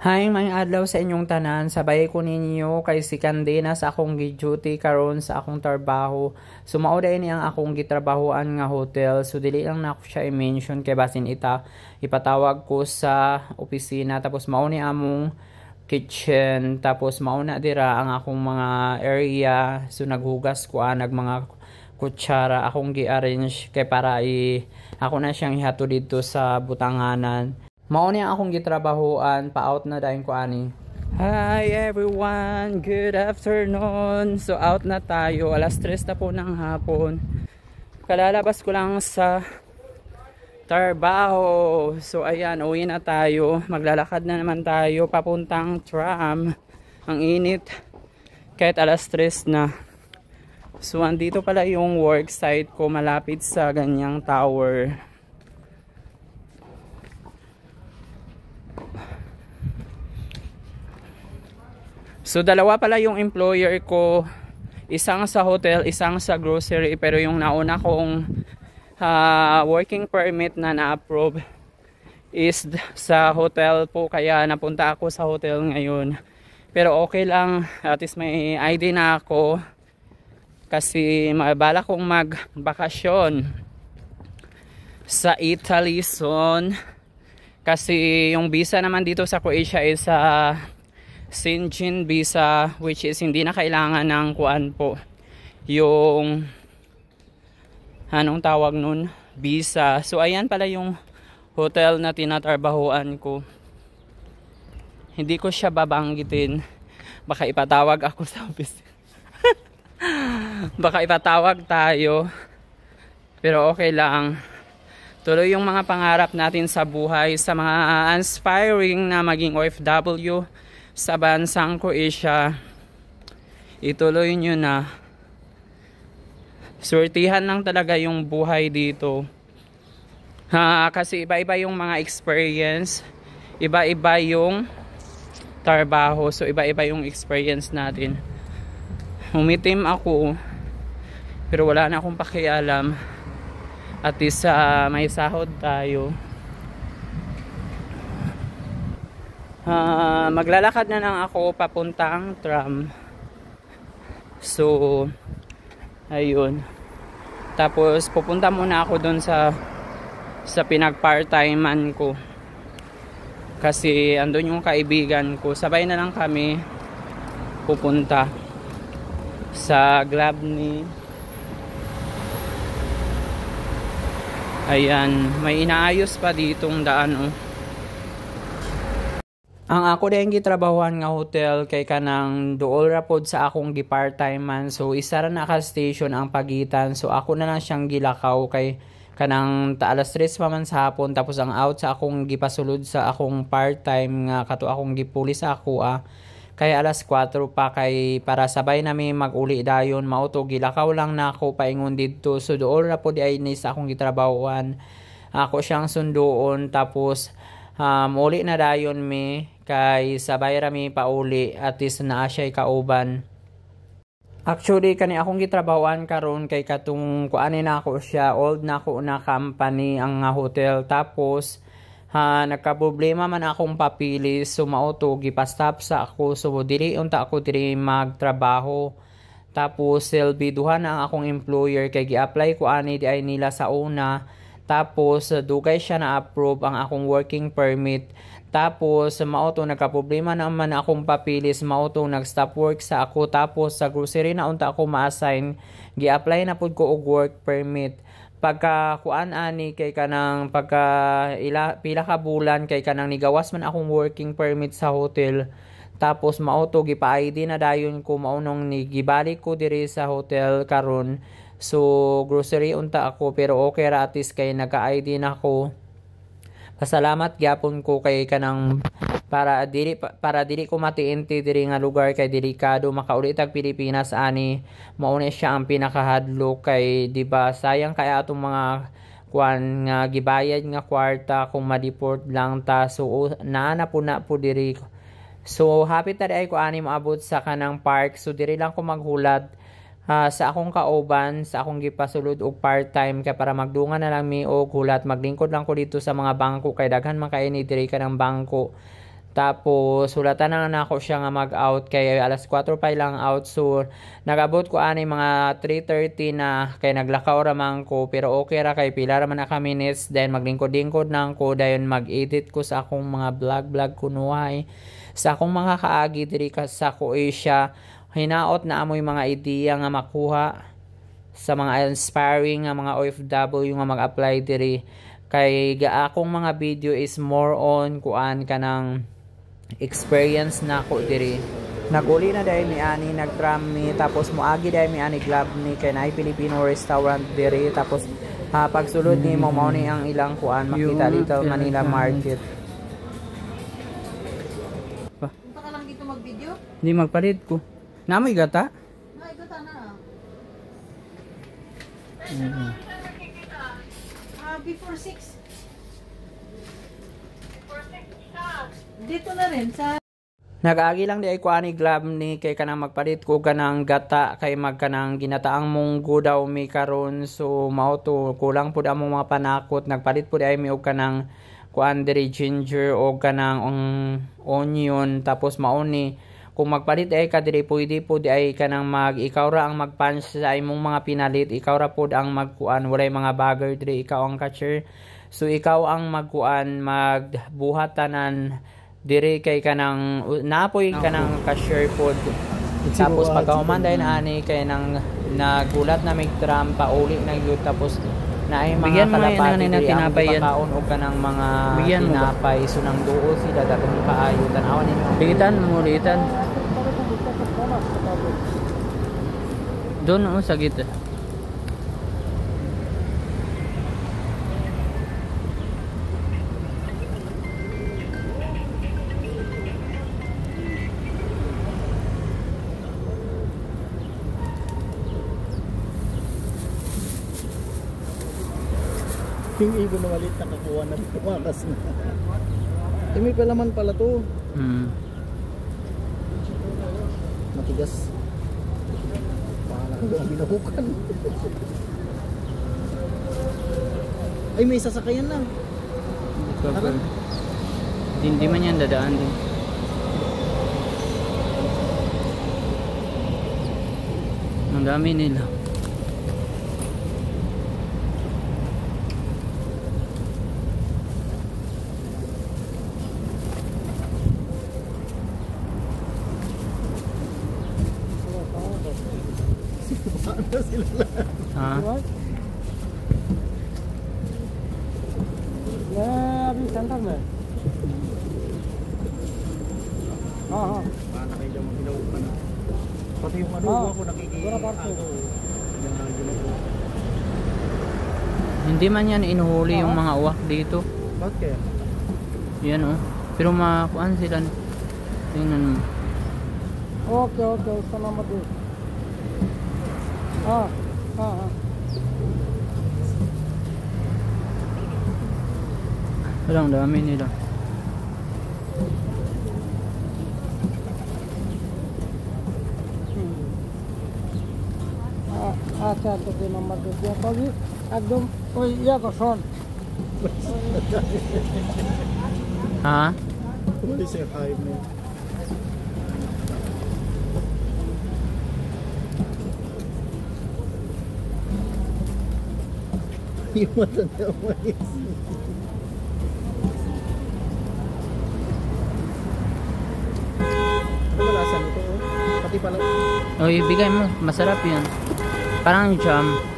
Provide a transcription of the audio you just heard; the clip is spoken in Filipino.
Hi, may adlaw sa inyong tanan. Sabay ko ninyo kay si Candena sa akong gi-duty karon sa akong trabaho. So mao ni ang akong gitrabahoan nga hotel. So dili lang na ako siya i-mention kay basin ipatawag ko sa opisina tapos mao ni among kitchen tapos mao na dira ang akong mga area. So naghugas ko nag mga kutsara akong gi-arrange kay para ako na siyang ihato dito sa butanganan. Mao ni akong gitrabahoan, pa-out na dayon ko ani. Hi everyone, good afternoon. So out na tayo, alas 3 na po ng hapon. Kalalabas ko lang sa trabaho. So ayan, uwi na tayo. Maglalakad na naman tayo papuntang tram. Ang init kahit alas 3 na. So andito pala yung work site ko malapit sa ganyang tower. So dalawa pala yung employer ko, isang sa hotel, isang sa grocery, pero yung nauna kong working permit na na-approve is sa hotel po, kaya napunta ako sa hotel ngayon. Pero okay lang, at least may ID na ako kasi mabala kong magbakasyon sa Italy soon kasi yung visa naman dito sa Croatia is Schengen visa, which is hindi na kailangan ng kuan po yung anong tawag nun, visa. So ayan pala yung hotel na tinatrabahuan ko. Hindi ko siya babanggitin, baka ipatawag ako sa office. Baka ipatawag tayo, pero okay lang. Tuloy yung mga pangarap natin sa buhay, sa mga aspiring na maging OFW sa bansang Croatia, ituloy nyo na. Swertihan lang talaga yung buhay dito. Kasi iba-iba yung mga experience, iba-iba yung trabaho, so iba-iba yung experience natin. Umitim ako, pero wala na akong pakialam. At least may sahod tayo. Maglalakad na lang ako papuntang tram. So ayun, tapos pupunta muna ako dun sa pinag-part-timean ko kasi andun yung kaibigan ko. Sabay na lang kami pupunta sa Glabny. Ayan, may inaayos pa ditong daan Ang ako din gitrabahuan nga hotel kay kanang duol ra pod sa akong gi-part-time man. So isa ra na ka station ang pagitan. So ako na lang siyang gilakaw kay kanang alas 3 pa man sa hapon, tapos ang out sa akong gipasulod sa akong part-time nga kato akong gipulis ako kay alas 4 pa, kay para sabay nami mag-uli dayon. Mao to gilakaw lang na ako paingon didto. So duol ra pod ay ni sa akong gitrabahuan. Ako siyang sundoon, tapos uli na dayon mi kay sabay rami pauli, at least naa siya kauban. Actually kani akong gitrabahoan karon kay katong kuani na ako siya, old na ako na company ang hotel, tapos nagkaproblema man akong papilis. So mao to gipastop sa ako, so dili unta ako diri magtrabaho. Tapos selbiduhan na ang akong employer kay gi-apply ko ani di ay nila sa una. Tapos dugay siya na approve ang akong working permit. Tapos mao to nagka-problema naman akong papilis, mao to nag-stop work sa ako. Tapos sa grocery na unta ako ma-assign, gi-apply na pud ko og work permit. Pagka kuan ani kay kanang pila ka bulan kay kanang nigawas man akong working permit sa hotel. Tapos mao to gipa-ID na dayon ko, mao nung gibalik ko diri sa hotel karon. So grocery unta ako, pero okay ra, at least kay naka-ID na ako. Pasalamat gyapon ko kay kanang para dili ko matiinti diri nga lugar kay delikado makauli tag Pilipinas ani. Mao na siya ang pinakahadlo kay di ba sayang kay atong mga kuan nga gibayad nga kwarta kung ma-deport lang ta. So naana po na po diri. So happy ta ay ko ani maabot sa kanang park. So diri lang ko maghulat sa akong kauban, sa akong gipasulod og part-time kay para magdungan na lang mi og hulat. Maglingkod lang ko dito sa mga bangko kay daghan man kay ni diri ka ng bangko. Tapos sulatan na ako siya nga mag-out kay alas 4 pa lang out. So nagabot ko ani mga 3:30 na kay naglakaw ra man ko, pero okay ra kay pila ra man na ka minutes. Then maglingkod-lingkod nang ko dayon mag-edit ko sa akong mga vlog kunuhay sa akong mga kaagi diri ka sa Croatia. Hinaot na amoy mga ideya nga makuha sa mga inspiring nga mga OFW nga mag-apply diri. Kay akong mga video is more on kuan kanang experience na ko diri. Naguli na dahil mi ani nagtram mi, tapos moagi dahil mi ani club ni kay naay Filipino restaurant diri. Tapos pagsulod ni mo mao ni ang ilang kuan makita dito Manila Market. Punta ka lang dito mag-video? Hindi magpalit ko. Namoy gata? Ay, gata na. Before 6. Dito na rin sa Nag-agi lang di ay kuan ni glab ni kay kanang magpalit ko kanang gata kay magkanang ginataang munggo daw mi karon. So mao to kulang pud among mga panakot. Nagpalit pud ay mi og kanang kuan diri ginger o kanang onion. Tapos mao ni kung magpalit ay ka diri pwede pud ay kanang ikaw ra ang magpunch sa imong mga pinalit. Ikaw ra pud ang magkuan, walay mga bagger diri, ikaw ang catcher. So ikaw ang magkuan, magbuhat tanan diri kay kanang napoy kanang cashier pod. Tapos pagkahuman dahil ani kay nang nagulat na may tram pauli na gyud. Tapos naay mga kalapati diri ang pagkaon og kanang mga tinapay. So nang duol sila datong kaayo tan-awan ninyo. Litan mo litan. Doon sa gitna. Yung ibon na malit nakakuha na tumakas na. May palaman pala to. Matigas. Pahala ko ang binahukan. Ay, may sasakayan lang. Hindi man yan dadaan din. Ang dami nila. Paano sila lang? Ha? Abis santar na. Paano kayo dyan makilaw na? Pati yung ano ako Hindi man yan inuhuli yung mga uwak dito. Bakit kaya? Yan oh. Pero makuan sila. Tingnan mo. Okay. Salamat din. Walang dami nila. আচ্ছা তোকে নাম্বারটা দিয়ে পাবি একদম ওই ইয়া কর শোন Ha? What is it, five minutes? Yung matanda mo is wala sa nito pati pala O ibigay mo, masarap yan. Parang jam.